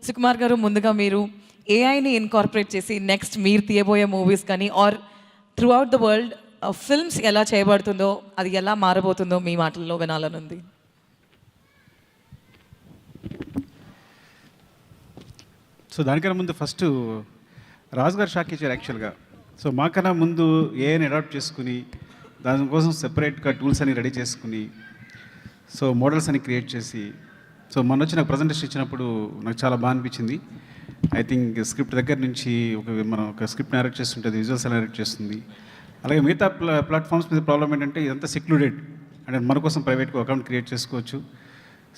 సుకుమార్ గారు, ముందుగా మీరు ఏఐని ఇన్కార్పొరేట్ చేసి నెక్స్ట్ మీరు తీయబోయే మూవీస్ కానీ or through out the world films ఎలా చేయబడుతుందో, అది ఎలా మారబోతుందో మీ మాటల్లో వినాలనుంది. సో దానికన్నా ముందు ఫస్ట్ రాజు గారు షాక్ ఇచ్చారు యాక్చువల్గా. సో మాకన్నా ముందు ఏఐని అడాప్ట్ చేసుకుని దానికోసం సెపరేట్గా టూల్స్ అని రెడీ చేసుకుని సో మోడల్స్ అని క్రియేట్ చేసి సో మొన్న వచ్చి నాకు ప్రజెంటేషన్ ఇచ్చినప్పుడు నాకు చాలా బాగా అనిపించింది. ఐ థింక్ స్క్రిప్ట్ దగ్గర నుంచి మనం ఒక స్క్రిప్ట్ నరేట్ చేస్తుంటుంది, విజువల్స్ నరేట్ చేస్తుంది. అలాగే మిగతా ప్లాట్ఫామ్స్ మీద ప్రాబ్లం ఏంటంటే ఇదంతా సెక్లూడెడ్ అంటే మన కోసం ప్రైవేట్గా అకౌంట్ క్రియేట్ చేసుకోవచ్చు.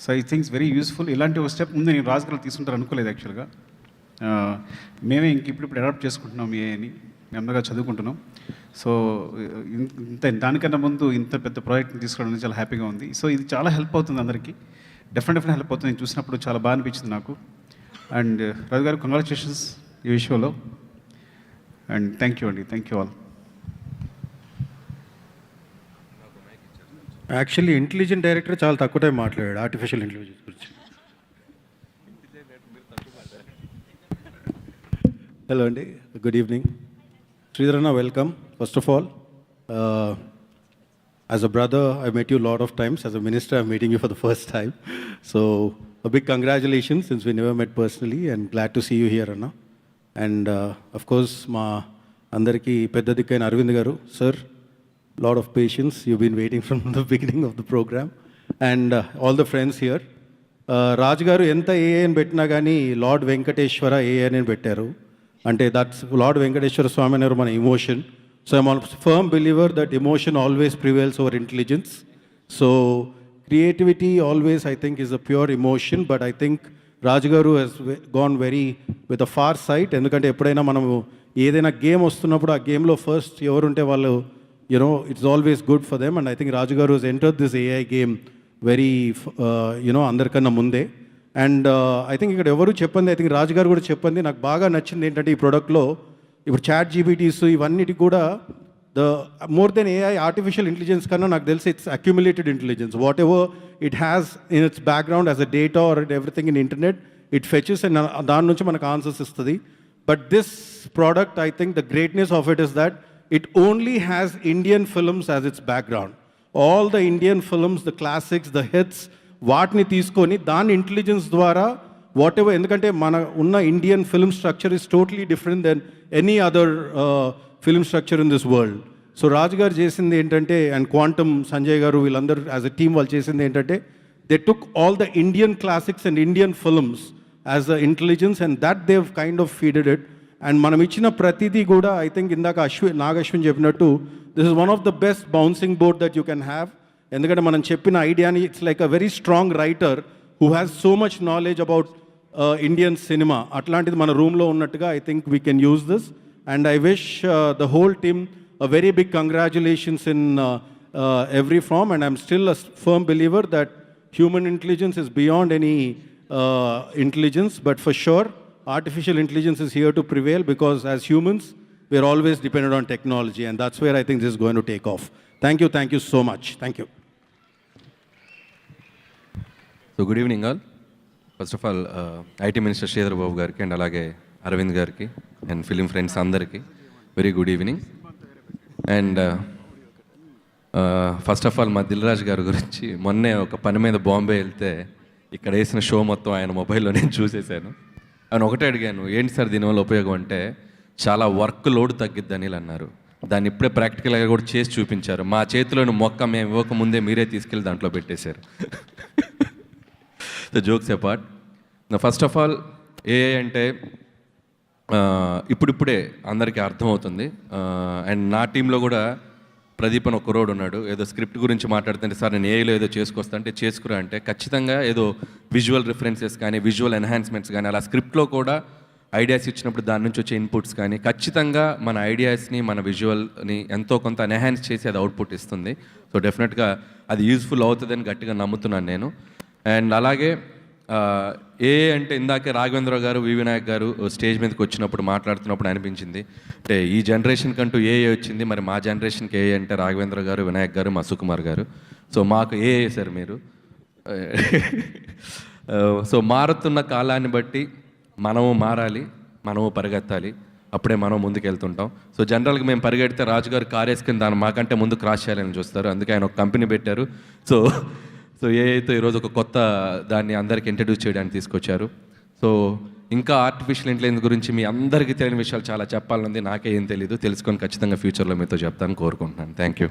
So I thinks very useful. ఇలాంటి ఒక స్టెప్ ముందు నేను రాజు గారు తీసుకుంటారు అనుకోలేదు యాక్చువల్గా. మేమే ఇప్పుడు అడాప్ట్ చేసుకుంటున్నాం ఏఐని, మేము అందరిగా చదువుకుంటున్నాం. సో దానికన్నా ముందు ఇంత పెద్ద ప్రాజెక్ట్ని తీసుకోవడం చాలా హ్యాపీగా ఉంది. సో ఇది చాలా హెల్ప్ అవుతుంది అందరికీ, డెఫినెట్గా హెల్ప్ అవుతుంది. నేను చూసినప్పుడు చాలా బాగా అనిపించింది నాకు. అండ్ రాజు గారు కంగ్రాచులేషన్స్ ఈ విషయంలో. అండ్ థ్యాంక్ యూ అండి, thank you all. Actually intelligent director చాలా తక్కువ టైం మాట్లాడాడు ఆర్టిఫిషియల్ ఇంటెలిజెన్స్ గురించి. హలో అండి, గుడ్ ఈవినింగ్. శ్రీధర్ అన్న, welcome. First of all, as a brother, I met you a lot of times. As a minister, I'm meeting you for the first time. So, a big congratulations since we never met personally, and glad to see you here, Anna. And of course, ma andariki pedda dikkaina Arvind garu, sir, lot of patience. You've been waiting from the beginning of the program, and all the friends here. Raj garu enta AI అని పెట్టినా కానీ lord Venkateswara AI అని పెట్టారు. అంటే that's lord Venkateswara స్వామి అన్నారు మన emotion. So I'm a firm believer that emotion always prevails over intelligence. So creativity always, I think, is a pure emotion. But I think Raj Garu has gone very with a far sight. ఎందుకంటే ఎప్పుడైనా మనము ఏదైనా game వస్తున్నప్పుడు ఆ గేమ్లో first ఎవరుంటే వాళ్ళు it's always good for them. And I think Raj Garu has entered this AI game very అందరికన్నా ముందే. అండ్ ఐ థింక్ ఇక్కడ ఎవరు చెప్పింది, ఐ థింక్ రాజు గారు కూడా చెప్పింది నాకు బాగా నచ్చింది ఏంటంటే ఈ ప్రోడక్ట్లో ఇప్పుడు చాట్ జీపీటీస్ ఇవన్నిటికి కూడా the more than AI artificial intelligence కన్నా నాకు తెలిసి it's accumulated intelligence. Whatever it has in its background as a data or everything in internet it fetches and దాని నుంచి మనకు ఆన్సర్స్ ఇస్తుంది. But this product, I think the greatness of it is that it only has Indian films as its background. All the Indian films, the classics, the hits, వాటిని తీసుకొని దాని intelligence ద్వారా what ever, ఎందుకంటే మన ఉన్న Indian film structure is totally different then any other film structure in this world. So Raju garu చేసింది ఏంటంటే, and quantum Sanjay గారు వీళ్ళందరూ యాజ్ అ టీమ్ వాళ్ళు చేసింది ఏంటంటే they took all the Indian classics and Indian films as a intelligence and that they've kind of feeded it. And మనం ఇచ్చిన ప్రతిదీ కూడా ఐ థింక్ ఇందాక నాగశ్విన్ చెప్పినట్టు this is one of the best bouncing board that you can have. ఎందుకంటే మనం చెప్పిన ఐడియాని it's like a very strong writer who has so much knowledge about Indian cinema. అట్లాంటిది మన రూమ్లో ఉన్నట్టుగా I think we can use this. And I wish the whole team a very big congratulations in every form. And I'm still a firm believer that human intelligence is beyond any intelligence. But for sure, artificial intelligence is here to prevail because as humans, we're always dependent on technology. And that's where I think this is going to take off. Thank you so much. Thank you. So good evening all. First of all, IT Minister Sridhar Babu gariki and alage Arvind gariki and film friends andariki very good evening. And first of all మా దిల్ రాజు గారి గురించి మొన్నే ఒక పని మీద బాంబే వెళ్తే ఇక్కడ వేసిన షో మొత్తం ఆయన మొబైల్లో నేను చూసేసాను. ఆయన ఒకటే అడిగాను, ఏంటి సార్ దీనివల్ల ఉపయోగం అంటే చాలా వర్క్ లోడ్ తగ్గిద్దని అన్నారు. దాన్ని ఇప్పుడే ప్రాక్టికల్గా కూడా చేసి చూపించారు. మా చేతిలోని మొక్క మేము ఇవ్వకముందే మీరే తీసుకెళ్ళి దాంట్లో పెట్టేశారు. So jokes apart, first of all AI అంటే ఇప్పుడిప్పుడే అందరికీ అర్థమవుతుంది. అండ్ నా టీంలో కూడా ప్రదీప్ అని ఒక కుర్రోడు ఉన్నాడు. ఏదో స్క్రిప్ట్ గురించి మాట్లాడుతుంటే సార్ నేను ఏఐలో ఏదో చేసుకొస్తా అంటే చేసుకురా అంటే ఖచ్చితంగా ఏదో విజువల్ రిఫరెన్సెస్ కానీ విజువల్ ఎన్హాన్స్మెంట్స్ కానీ అలా స్క్రిప్ట్లో కూడా ఐడియాస్ ఇచ్చినప్పుడు దాని నుంచి వచ్చే ఇన్పుట్స్ కానీ ఖచ్చితంగా మన ఐడియాస్ని మన విజువల్ని ఎంతో కొంత ఎన్హాన్స్ చేసి అది అవుట్పుట్ ఇస్తుంది. సో డెఫినెట్గా అది యూజ్ఫుల్ అవుతుందని గట్టిగా నమ్ముతున్నాను నేను. అండ్ అలాగే ఏఐ అంటే ఇందాకే రాఘవేంద్ర గారు, వి వినాయక్ గారు స్టేజ్ మీదకి వచ్చినప్పుడు మాట్లాడుతున్నప్పుడు అనిపించింది అంటే ఈ జనరేషన్ కంటూ ఏఐ వచ్చింది, మరి మా జనరేషన్కి ఏఐ అంటే రాఘవేంద్ర గారు, వినాయక్ గారు, మా సుకుమార్ గారు. సో మాకు ఏఐ సార్ మీరు. సో మారుతున్న కాలాన్ని బట్టి మనము మారాలి, మనము పరిగెత్తాలి, అప్పుడే మనం ముందుకెళ్తుంటాం. సో జనరల్గా మేము పరిగెడితే రాజుగారు కార్ వేసుకుని దాన్ని మాకంటే ముందు క్రాస్ చేయాలని చూస్తారు. అందుకే ఆయన ఒక కంపెనీ పెట్టారు. సో సో అయితే ఈరోజు ఒక కొత్త దాన్ని అందరికీ ఇంట్రడ్యూస్ చేయడానికి తీసుకొచ్చారు. సో ఇంకా ఆర్టిఫిషియల్ ఇంటెలిజెన్స్ గురించి మీ అందరికీ తెలియని విషయాలు చాలా చెప్పాలన్నది నాకే ఏం తెలీదు. తెలుసుకొని ఖచ్చితంగా ఫ్యూచర్లో మీతో చెప్తాను కోరుకుంటున్నాను. Thank you.